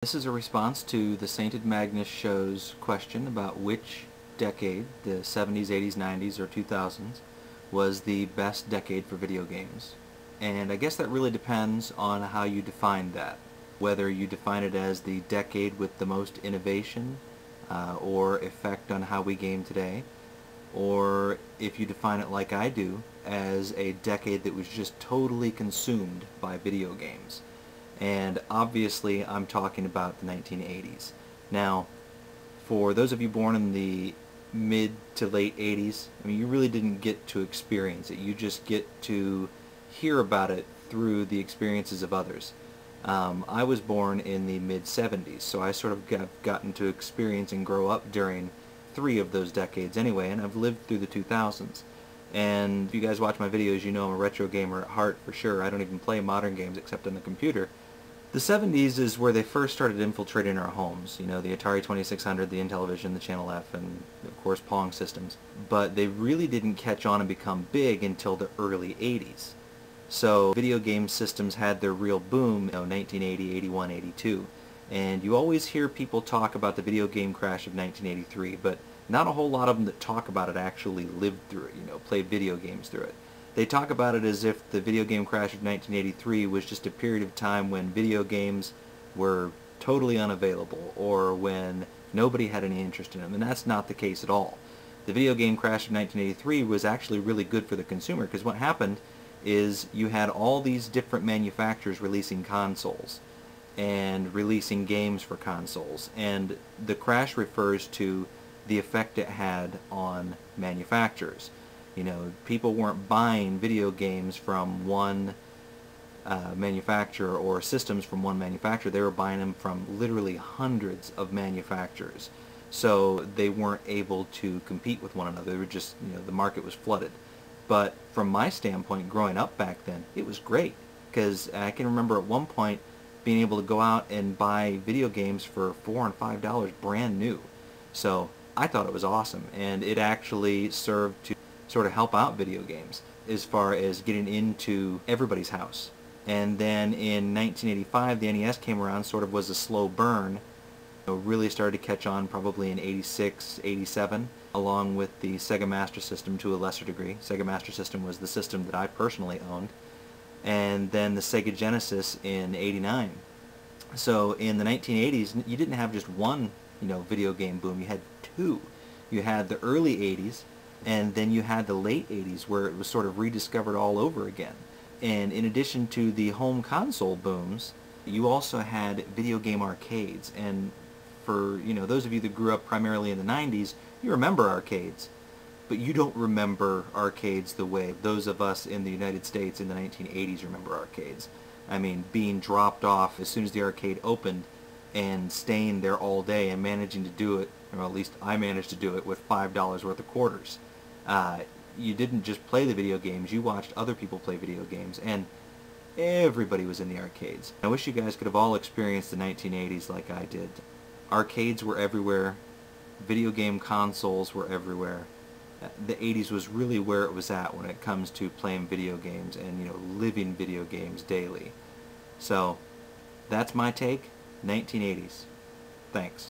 This is a response to the Sainted Magnus show's question about which decade, the 70s, 80s, 90s, or 2000s, was the best decade for video games. And I guess that really depends on how you define that. Whether you define it as the decade with the most innovation or effect on how we game today, or if you define it like I do, as a decade that was just totally consumed by video games. And obviously I'm talking about the 1980s. Now, for those of you born in the mid to late 80s, I mean, you really didn't get to experience it. You just get to hear about it through the experiences of others. I was born in the mid 70s, so I sort of gotten to experience and grow up during 3 of those decades anyway, and I've lived through the 2000s. And if you guys watch my videos, you know I'm a retro gamer at heart for sure. I don't even play modern games except on the computer. The 70s is where they first started infiltrating our homes. You know, the Atari 2600, the Intellivision, the Channel F, and of course Pong systems. But they really didn't catch on and become big until the early 80s. So video game systems had their real boom, 1980, 81, 82. And you always hear people talk about the video game crash of 1983, but not a whole lot of them that talk about it actually lived through it, played video games through it. They talk about it as if the video game crash of 1983 was just a period of time when video games were totally unavailable or when nobody had any interest in them, and that's not the case at all. The video game crash of 1983 was actually really good for the consumer, because what happened is you had all these different manufacturers releasing consoles and releasing games for consoles, and the crash refers to the effect it had on manufacturers. People weren't buying video games from one manufacturer or systems from one manufacturer. They were buying them from literally hundreds of manufacturers. So they weren't able to compete with one another. They were just, the market was flooded. But from my standpoint, growing up back then, it was great, because I can remember at one point being able to go out and buy video games for $4 and $5 brand new. So I thought it was awesome, and it actually served to sort of help out video games as far as getting into everybody's house. And then in 1985 the NES came around, sort of was a slow burn. Really started to catch on probably in 86, 87, along with the Sega Master System to a lesser degree. Sega Master System was the system that I personally owned. And then the Sega Genesis in 89. So in the 1980s you didn't have just one video game boom, you had 2. You had the early 80s, and then you had the late 80s where it was sort of rediscovered all over again. And in addition to the home console booms, you also had video game arcades. And for those of you that grew up primarily in the 90s, you remember arcades. But you don't remember arcades the way those of us in the United States in the 1980s remember arcades. I mean, being dropped off as soon as the arcade opened and staying there all day and managing to do it, or at least I managed to do it, with $5 worth of quarters. You didn't just play the video games, you watched other people play video games, and everybody was in the arcades. I wish you guys could have all experienced the 1980s like I did. Arcades were everywhere, video game consoles were everywhere. The 80s was really where it was at when it comes to playing video games and living video games daily. So that's my take. 1980s. Thanks.